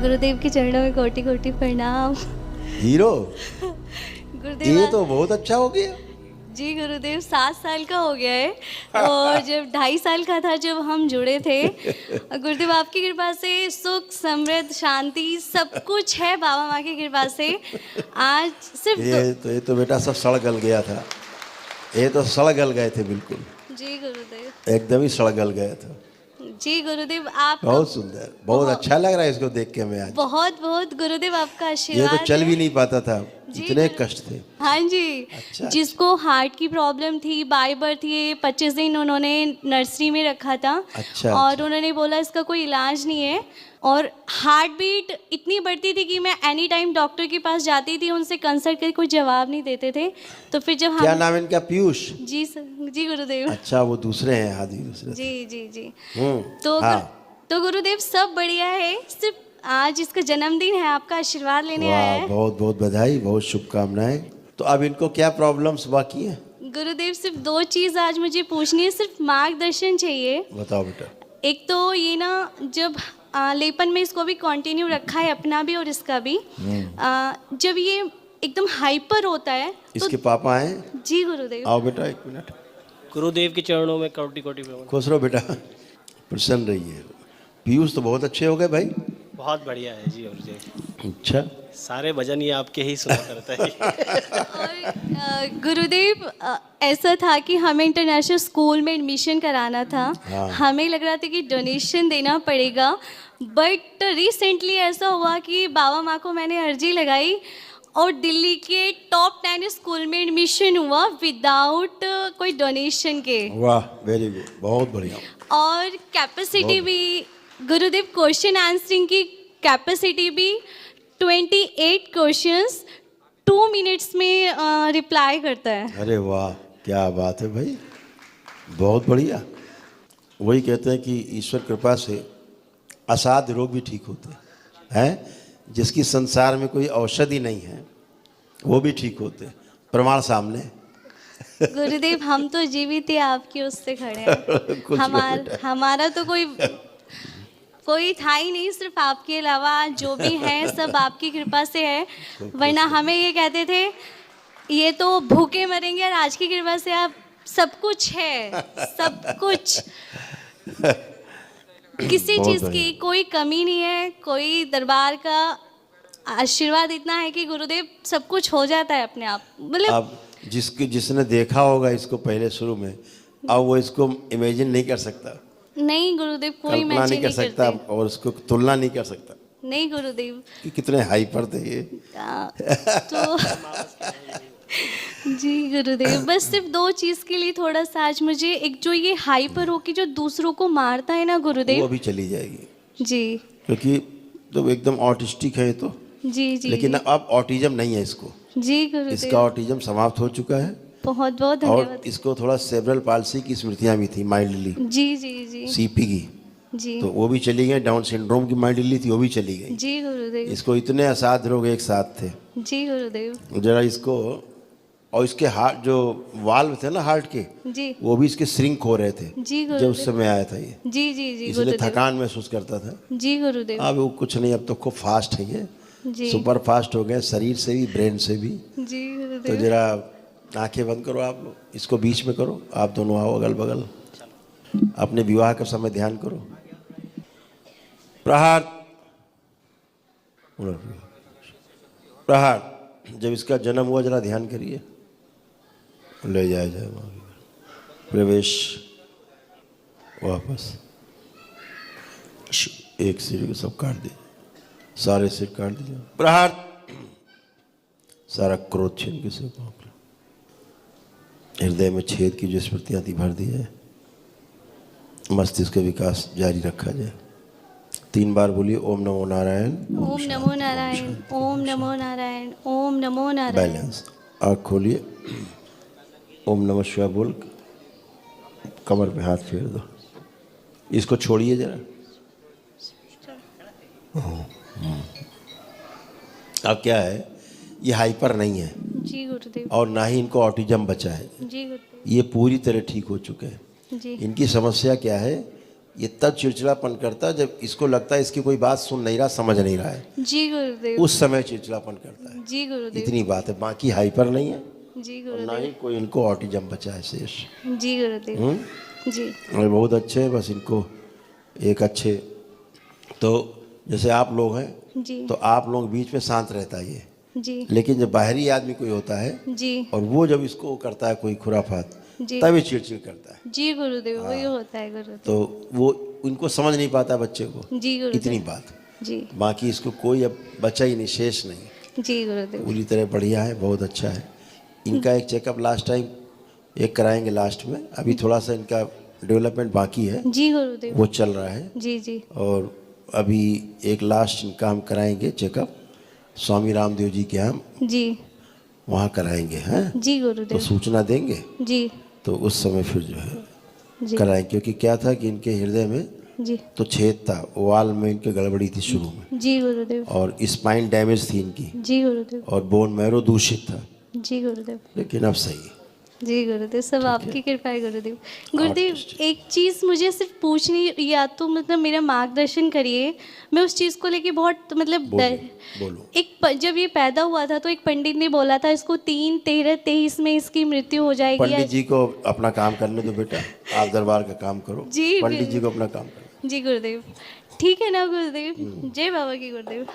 गुरुदेव के चरणों में कोटि कोटि प्रणाम। हीरो गुरुदेव ये तो बहुत अच्छा हो गया। जी गुरुदेव 7 साल का हो गया है और जब 2.5 साल का था जब हम जुड़े थे। गुरुदेव आपकी कृपा से सुख समृद्ध शांति सब कुछ है, बाबा माँ की कृपा से। आज सिर्फ ये तो बेटा सब सड़ गल गया था। ये तो सड़ गल गए थे बिल्कुल, जी गुरुदेव एकदम ही सड़ गल गया था। जी गुरुदेव आप बहुत सुंदर, बहुत अच्छा लग रहा है इसको देख के। मैं आज बहुत बहुत गुरुदेव आपका ये आशीर्वाद तो चल है। भी नहीं पाता था, जी, इतने गुरु- कष्ट थे। हाँ जी। अच्छा, जिसको हार्ट की प्रॉब्लम थी, बाय बर्थ ये 25 दिन उन्होंने नर्सरी में रखा था। अच्छा, और अच्छा। उन्होंने बोला इसका कोई इलाज नहीं है। और हार्ट बीट इतनी बढ़ती थी कि मैं एनी टाइम डॉक्टर के पास जाती थी, उनसे कंसल्ट करके कोई जवाब नहीं देते थे। तो फिर जब क्या हम नाम है इनका? पीयूष। जी सर, जी गुरुदेव। अच्छा, वो दूसरे हैं, हाँ जी दूसरे थे। जी जी जी। हम्म, तो हाँ। तो गुरुदेव सब बढ़िया है, सिर्फ आज इसका जन्मदिन है, आपका आशीर्वाद लेने आया वाह, है। बहुत बहुत बधाई, बहुत शुभकामनाएं। तो अब इनको क्या प्रॉब्लम्स बाकी हैं? गुरुदेव सिर्फ 2 चीज़ आज मुझे पूछनी है, सिर्फ मार्गदर्शन चाहिए। बताओ बेटा। एक तो ये ना, जब लेपन में इसको भी कंटिन्यू रखा है, अपना भी और इसका भी। जब ये एकदम हाइपर होता है इसके पापा हैं? जी गुरुदेव। आओ बेटा, एक मिनट। गुरुदेव के चरणों में कोटि कोटि प्रणाम। खुश रहो बेटा, प्रसन्न रहिए। पीयूष तो बहुत अच्छे हो गए भाई। बहुत बढ़िया है जी गुरुदेव। अच्छा, सारे भजन ये आपके ही सुना करता है। और गुरुदेव ऐसा था कि हमें इंटरनेशनल स्कूल में एडमिशन कराना था। हाँ। हमें लग रहा था कि डोनेशन देना पड़ेगा, बट रिसेंटली ऐसा हुआ कि बाबा माँ को मैंने अर्जी लगाई और दिल्ली के टॉप 10 स्कूल में एडमिशन हुआ विदाउट कोई डोनेशन के। वाह, वेरी गुड, बहुत बढ़िया। और कैपेसिटी भी गुरुदेव, क्वेश्चन आंसरिंग की कैपेसिटी भी 28 क्वेश्चंस 2 मिनट्स में रिप्लाई करता है। अरे वाह, क्या बात है भाई, बहुत बढ़िया। वही कहते हैं कि ईश्वर कृपा से असाध्य रोग भी ठीक होते हैं। जिसकी संसार में कोई औषधि नहीं है वो भी ठीक होते हैं। प्रमाण सामने। गुरुदेव हम तो जीवित ही आपकी उससे खड़े हैं। हमारा तो कोई था ही नहीं, सिर्फ आपके अलावा जो भी है सब आपकी कृपा से है। वरना हमें ये कहते थे ये तो भूखे मरेंगे, और आज की कृपा से आप सब कुछ है, सब कुछ। किसी चीज़ की कोई कमी नहीं है। कोई दरबार का आशीर्वाद इतना है कि गुरुदेव सब कुछ हो जाता है अपने आप। मतलब अब जिसने देखा होगा इसको पहले शुरू में, अब वो इसको इमेजिन नहीं कर सकता, नहीं गुरुदेव, कोई कल्पना मैच नहीं कर नहीं सकता करते। और उसको तुलना नहीं कर सकता नहीं गुरुदेव। कि कितने हाइपर थे ये। तो जी गुरुदेव, बस सिर्फ 2 चीज़ के लिए थोड़ा सा आज मुझे, एक जो ये हाइपर हो कि जो दूसरों को मारता है ना वो गुरुदेव। भी चली जाएगी, जी क्योंकि तो एकदम ऑटिस्टिक है ये तो। जी जी लेकिन जी, अब ऑटिज्म नहीं है इसको, जी गुरुदेव। इसका ऑटिज्म समाप्त हो चुका है। बहुत बहुत और धन्यवाद। इसको थोड़ा सेरेब्रल पाल्सी की स्मृतियां भी थी, माइल्डली जी जी जी सीपी की, जी तो वो भी चली गई। डाउन सिंड्रोम की माइल्डली थी, वो भी चली गई। जी गुरुदेव। इसको इतने असाध्य रोग एक साथ थे। जी गुरुदेव। जरा इसको, और इसके हार्ट जो वाल्व थे ना हार्ट के, जी वो भी इसके श्रिंक हो रहे थे जी जब उस गुरुदेव। समय आया था ये, जी जी जी इसलिए गुरुदेव। थकान महसूस करता था। जी गुरुदेव। अब वो कुछ नहीं, अब तो खूब फास्ट है ये, जी सुपर फास्ट हो गए, शरीर से भी ब्रेन से भी। जी तो गुरुदेव। जरा आंखें बंद करो आप लोग, इसको बीच में करो, आप दोनों आओ अगल बगल, अपने विवाह का समय ध्यान करो। प्रहार प्रहार। जब इसका जन्म हुआ जरा ध्यान करिए, ले जाए जाए प्रवेश, वापस एक सिर को सब काट दिया, सारे सिर काट दिया। प्रहार। सारा क्रोध छीन के सिर काट, हृदय में छेद की जो स्मृतियां थी भर दी है। मस्तिष्क का विकास जारी रखा जाए। 3 बार बोलिए ओम नमो नारायण। ओम नमो नारायण, ओम नमो नारायण, ओम नमो नारायण। बैलेंस। आँख खोलिए, ओम नमः शिवाय बोल, कमर पे हाथ फेर दो। इसको छोड़िए जरा। अब क्या है, ये हाइपर नहीं है जी गुरुदेव। और ना ही इनको ऑटिज्म बचा है। जी गुरुदेव। ये पूरी तरह ठीक हो चुके हैं। जी इनकी समस्या क्या है, ये तब चिड़चिड़ापन करता है जब इसको लगता है इसकी कोई बात सुन नहीं रहा, समझ नहीं रहा है, जी गुरुदेव। उस समय चिड़चिड़ापन करता है। जी गुरुदेव। इतनी बात है, बाकी हाइपर नहीं है जी और ना गुरुदेव। ही कोई इनको ऑटिज्म बचा है शेष। जी गुरुदेव। जी और बहुत अच्छे हैं, बस इनको एक अच्छे, तो जैसे आप लोग हैं जी तो आप लोग बीच में शांत रहता है ये, जी लेकिन जब बाहरी आदमी कोई होता है जी और वो जब इसको करता है कोई खुराफात, जी तभी चिड़चिड़ करता है। जी गुरुदेव, वही होता है गुरुदेव। तो वो इनको समझ नहीं पाता बच्चे को, जी गुरुदेव। इतनी बात। जी बाकी इसको कोई अब बचा ही नहीं, शेष नहीं, जी गुरुदेव। पूरी तरह बढ़िया है, बहुत अच्छा है। इनका एक चेकअप लास्ट टाइम एक कराएंगे लास्ट में, अभी थोड़ा सा इनका डेवलपमेंट बाकी है, जी गुरुदेव। वो चल रहा है। जी जी और अभी एक लास्ट इनका हम कराएंगे चेकअप स्वामी रामदेव जी के यहाँ, जी वहाँ कराएंगे हैं, जी तो गुरुदेव। सूचना देंगे जी तो उस समय फिर जो है जी कराएंगे। क्योंकि क्या था कि इनके हृदय में जी तो छेद था, वाल में इनके गड़बड़ी थी शुरू में, जी गुरुदेव। और स्पाइन डैमेज थी इनकी, जी गुरुदेव। और बोन मैरो दूषित था, जी गुरुदेव। लेकिन अब सही है। जी गुरुदेव, सब आपकी कृपा है गुरुदेव। गुरुदेव Artist। एक चीज़ मुझे सिर्फ पूछनी, या तो मतलब मेरा मार्गदर्शन करिए, मैं उस चीज़ को लेके बहुत मतलब बोलो। जब ये पैदा हुआ था तो एक पंडित ने बोला था इसको 3-13-23 में इसकी मृत्यु हो जाएगी। पंडित जी को अपना काम करने दो बेटा, आप दरबार का काम करो, जी पंडित जी को अपना काम करो। जी गुरुदेव, ठीक है ना गुरुदेव। जय बाबा की गुरुदेव।